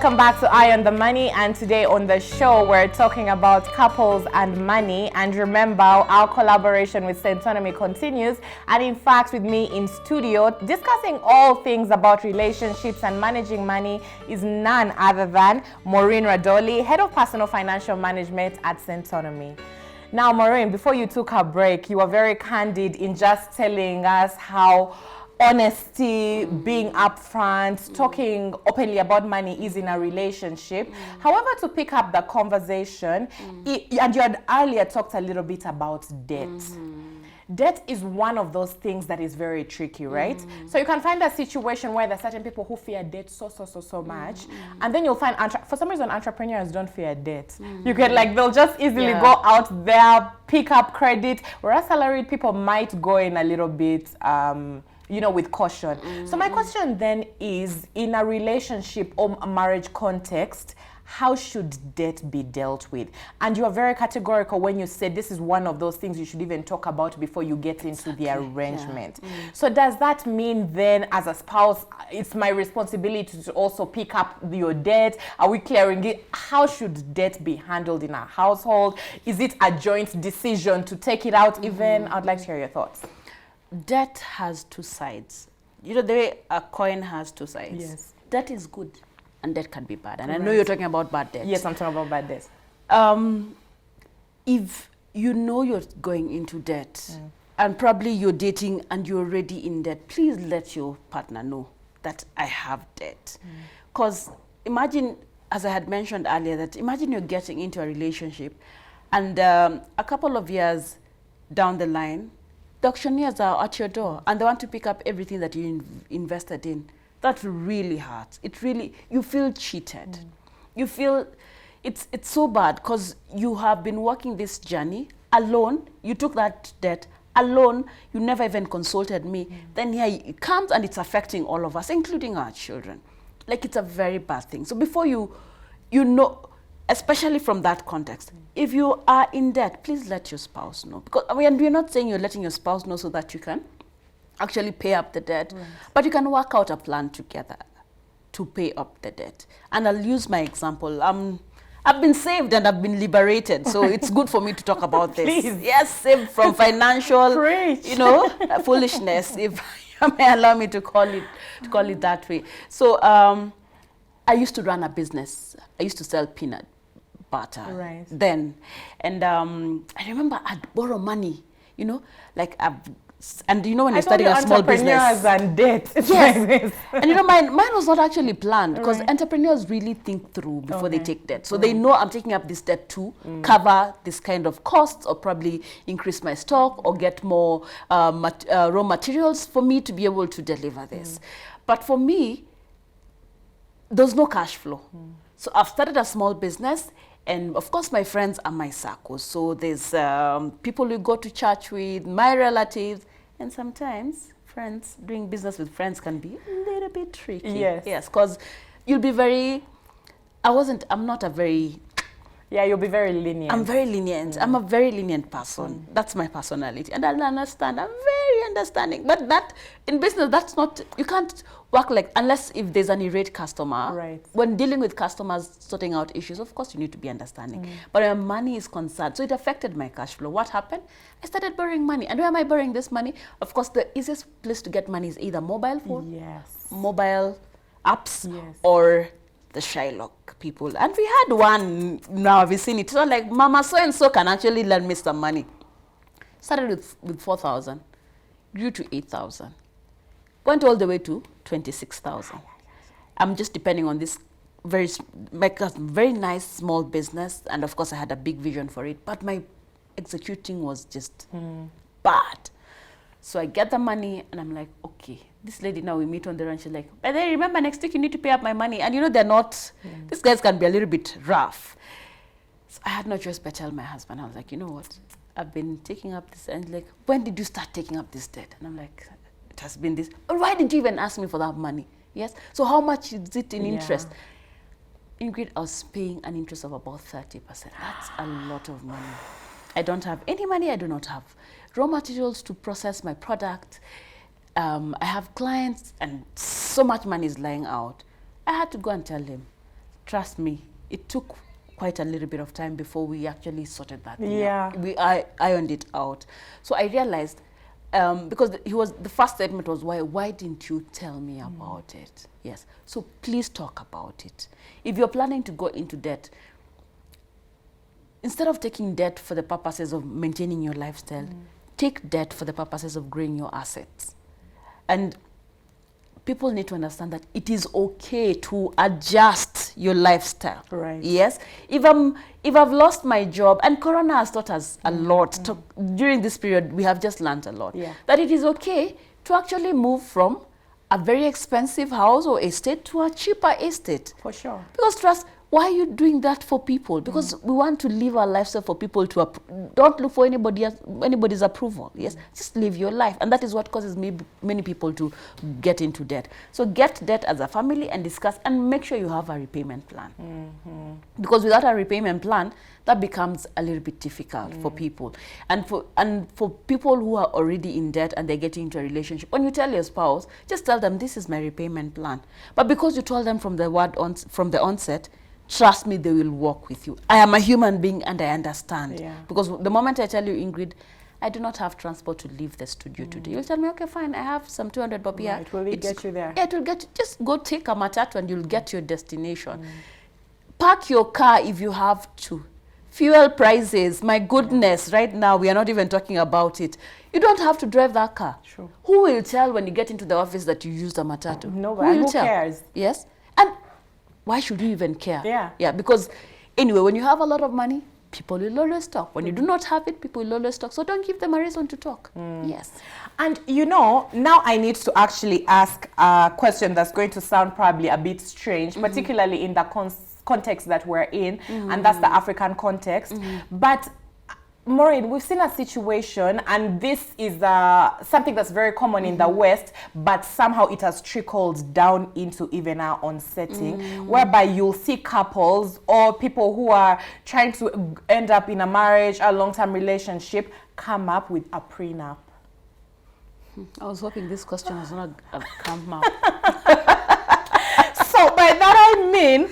Welcome back to Eye on the Money, and today on the show we're talking about couples and money. And remember, our collaboration with Centonomy continues, and in fact with me in studio discussing all things about relationships and managing money is none other than Maureen Radoli, Head of Personal Financial Management at Centonomy. Now Maureen, before you took a break, you were very candid in just telling us how honesty, being upfront, talking openly about money is in a relationship. However, to pick up the conversation, and you had earlier talked a little bit about debt. Debt is one of those things that is very tricky, right? So you can find a situation where there are certain people who fear debt so much, and then you'll find, for some reason, entrepreneurs don't fear debt. You get they'll just easily go out there, pick up credit, whereas salaried people might go in a little bit, with caution. So my question then is, in a relationship or a marriage context, how should debt be dealt with? And you are very categorical when you say this is one of those things you should even talk about before you get into the arrangement. So does that mean then, as a spouse, it's my responsibility to also pick up your debt? Are we clearing it? How should debt be handled in a household? Is it a joint decision to take it out even? I'd like to hear your thoughts. Debt has two sides. You know, the way a coin has two sides. Yes. Debt is good and debt can be bad. And I know you're talking about bad debt. Yes, I'm talking about bad debt. If you know you're going into debt and probably you're dating and you're already in debt, please let your partner know that I have debt. Because imagine, as I had mentioned earlier, that imagine you're getting into a relationship and a couple of years down the line, the auctioneers are at your door and they want to pick up everything that you invested in. That really hurts. You feel cheated. You feel it's so bad because you have been working this journey alone. You took that debt alone. You never even consulted me. Then here it comes and it's affecting all of us, including our children. It's a very bad thing. So before you know, especially from that context, if you are in debt, please let your spouse know. Because we're not saying you're letting your spouse know so that you can actually pay up the debt, but you can work out a plan together to pay up the debt. And I'll use my example. I've been saved and I've been liberated, so it's good for me to talk about this. Please. Yes, saved from financial, foolishness, if you may allow me to call it that way. So I used to run a business. I used to sell peanut butter then. And I remember I'd borrow money, and when you're starting a small business. Entrepreneurs and debt. Yes. And mine was not actually planned because entrepreneurs really think through before they take debt. So they know I'm taking up this debt to cover this kind of costs or probably increase my stock or get more raw materials for me to be able to deliver this. But for me, there's no cash flow. So I've started a small business. And of course, my friends are my circle. So there's people we go to church with, my relatives, and sometimes friends. Doing business with friends can be a little bit tricky. Yes, because you'll be very. I'm not a very. Yeah, you'll be very lenient. I'm very lenient. I'm a very lenient person. That's my personality, and I'll understand. I'm very understanding. But that in business, that's not. You can't work unless if there's an irate customer. When dealing with customers, sorting out issues, of course you need to be understanding. But when money is concerned, so it affected my cash flow. What happened? I started borrowing money. And where am I borrowing this money? Of course, the easiest place to get money is either mobile phone, mobile apps, or the Shylock people. And we had one now, we've seen it. So Mama so-and-so can actually lend me some money. Started with 4,000, grew to 8,000. Went all the way to 26,000. I'm just depending on this very nice small business, and of course I had a big vision for it, but my executing was just bad. So I get the money and I'm like, okay, this lady now we meet on the run, she's like, but then remember next week you need to pay up my money. And they're not, these guys can be a little bit rough. So I had no choice but tell my husband. I was like, you know what, I've been taking up this, and like, when did you start taking up this debt? And I'm like, it has been this. Or why didn't you even ask me for that money? Yes. So how much is it in interest? Ingrid, I was paying an interest of about 30%. That's a lot of money. I don't have any money. I do not have raw materials to process my product. I have clients and so much money is lying out. I had to go and tell him, trust me, it took quite a little bit of time before we actually sorted that thing out. I ironed it out. So I realized, because the first statement was, why didn't you tell me about it? Yes. So please talk about it. If you're planning to go into debt, instead of taking debt for the purposes of maintaining your lifestyle, take debt for the purposes of growing your assets. And people need to understand that it is okay to adjust your lifestyle. Right. Yes. If I've lost my job, and Corona has taught us a lot, during this period, we have just learned a lot, that it is okay to actually move from a very expensive house or estate to a cheaper estate. For sure. Because trust, why are you doing that for people? Because we want to live our lifestyle for people to don't look for anybody's approval. Yes, just live your life, and that is what causes many people to get into debt. So get debt as a family and discuss, and make sure you have a repayment plan. Because without a repayment plan, that becomes a little bit difficult for people, and for people who are already in debt and they're getting into a relationship. When you tell your spouse, just tell them this is my repayment plan. But because you told them from the onset, trust me, they will work with you. I am a human being and I understand. Yeah. Because the moment I tell you, Ingrid, I do not have transport to leave the studio today, you'll tell me, okay, fine, I have some 200 bob here. Right. Will it get you there? Yeah, it will get you. Just go take a matatu and you'll get your destination. Park your car if you have to. Fuel prices, my goodness, right now we are not even talking about it. You don't have to drive that car. True. Who will tell when you get into the office that you used a matatu? Nobody. Who cares? Yes. And why should you even care? Yeah. Yeah, because anyway, when you have a lot of money, people will always talk. When you do not have it, people will always talk. So don't give them a reason to talk. Yes. And you know, now I need to actually ask a question that's going to sound probably a bit strange, particularly in the context that we're in, and that's the African context. But Maureen, we've seen a situation, and this is something that's very common in the West, but somehow it has trickled down into even our own setting, whereby you'll see couples or people who are trying to end up in a marriage, a long-term relationship, come up with a prenup. I was hoping this question was not come up. So by that I mean,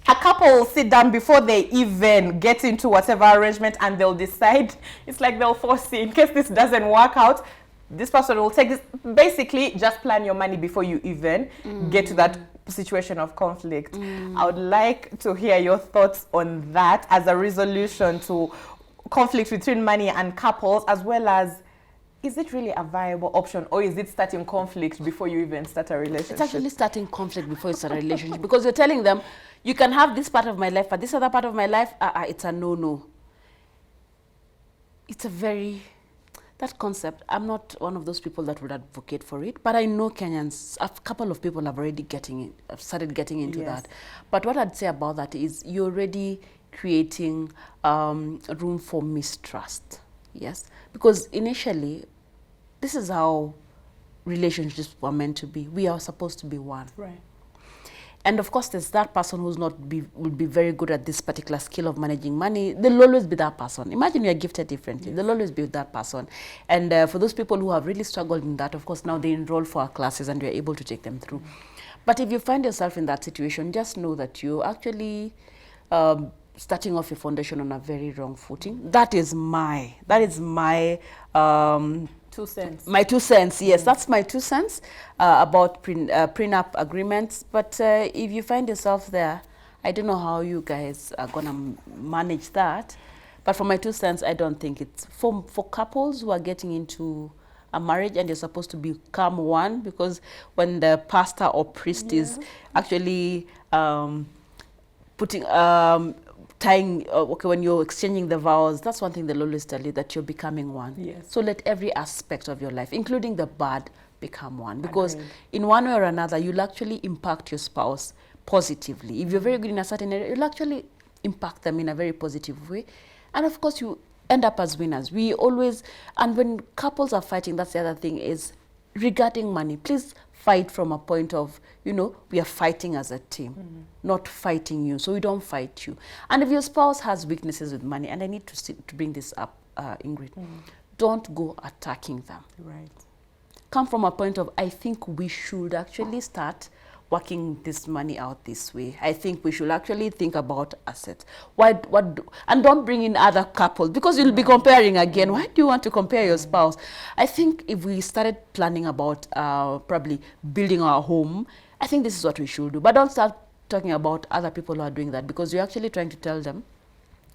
a couple will sit down before they even get into whatever arrangement, and they'll decide, it's like they'll foresee, in case this doesn't work out, this person will take this. Basically, just plan your money before you even get to that situation of conflict. I would like to hear your thoughts on that as a resolution to conflict between money and couples, as well as, is it really a viable option, or is it starting conflict before you even start a relationship? It's actually starting conflict before you start a relationship, because you're telling them, you can have this part of my life, but this other part of my life, it's a no-no. It's a that concept, I'm not one of those people that would advocate for it, but I know Kenyans, a couple of people have already started getting into that. But what I'd say about that is you're already creating room for mistrust. Yes, because initially, this is how relationships were meant to be. We are supposed to be one. Right. And of course, there's that person who's would be very good at this particular skill of managing money. There'll always be that person. Imagine you're gifted differently. There'll always be that person. And for those people who have really struggled in that, of course, now they enroll for our classes and we're able to take them through. But if you find yourself in that situation, just know that you're actually starting off your foundation on a very wrong footing. That is my 2 cents. My 2 cents, yes, that's my 2 cents about prenup agreements. But if you find yourself there, I don't know how you guys are gonna manage that. But for my 2 cents, I don't think it's for couples who are getting into a marriage and you're supposed to become one, because when the pastor or priest is actually when you're exchanging the vows, that's one thing they'll always tell you, that you're becoming one. Yes. So let every aspect of your life, including the bad, become one. Because Agreed. in one way or another, you'll actually impact your spouse positively. If you're very good in a certain area, you'll actually impact them in a very positive way. And of course, you end up as winners. We always, and when couples are fighting, that's the other thing, is regarding money. Please fight from a point of, we are fighting as a team, not fighting you. So we don't fight you. And if your spouse has weaknesses with money, and I need to bring this up, Ingrid, don't go attacking them. Right. Come from a point of, I think we should actually start working this money out this way. I think we should actually think about assets. And don't bring in other couples, because you'll be comparing again. Why do you want to compare your spouse? I think if we started planning about probably building our home, I think this is what we should do. But don't start talking about other people who are doing that, because you're actually trying to tell them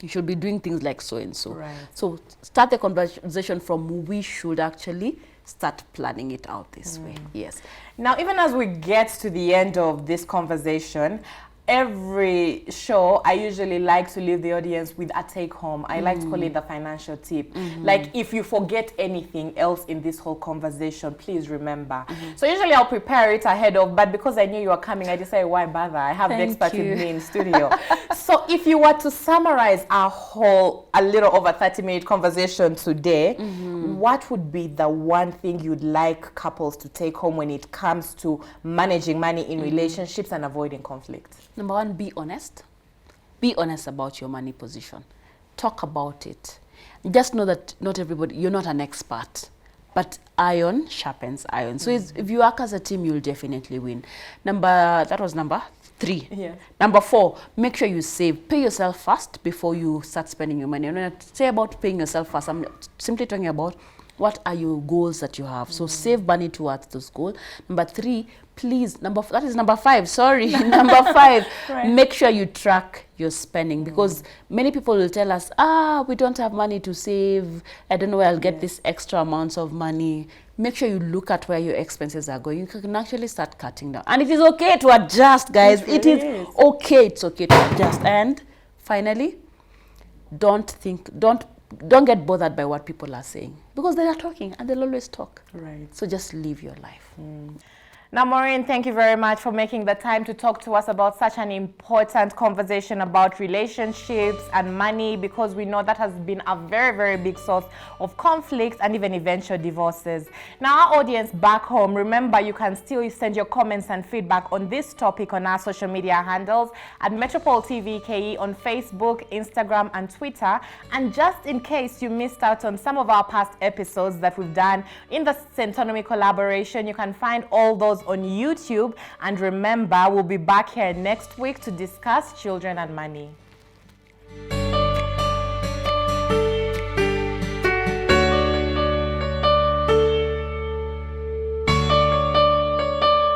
you should be doing things like so and so. Right. So start the conversation from we should actually start planning it out this way. Yes. Now, even as we get to the end of this conversation, every show, I usually like to leave the audience with a take home. I like to call it the financial tip. Like, if you forget anything else in this whole conversation, please remember. So usually I'll prepare it ahead of, but because I knew you were coming, I decided, why bother? I have the expert with me in studio. So if you were to summarize our whole, a little over 30-minute conversation today, what would be the one thing you'd like couples to take home when it comes to managing money in relationships and avoiding conflict? Number one, be honest. Be honest about your money position. Talk about it. Just know that not everybody, you're not an expert, but iron sharpens iron. So if you work as a team, you'll definitely win. That was number 3. Yeah. Number 4, make sure you save. Pay yourself first before you start spending your money. And when I say about paying yourself first, I'm simply talking about what are your goals that you have. So save money towards those goals. Number 3, please, that is number 5, sorry. Number 5, make sure you track your spending, because many people will tell us, we don't have money to save. I don't know where I'll get this extra amounts of money. Make sure you look at where your expenses are going. You can actually start cutting down. And it is okay to adjust, guys. It is okay. It's okay to adjust. And finally, don't get bothered by what people are saying, because they are talking and they'll always talk. Right. So just live your life. Now, Maureen, thank you very much for making the time to talk to us about such an important conversation about relationships and money, because we know that has been a very, very big source of conflict and even eventual divorces. Now, our audience back home, remember, you can still send your comments and feedback on this topic on our social media handles at Metropole TV KE on Facebook, Instagram, and Twitter. And just in case you missed out on some of our past episodes that we've done in the Centonomy collaboration, you can find all those on YouTube. And remember, we'll be back here next week to discuss children and money.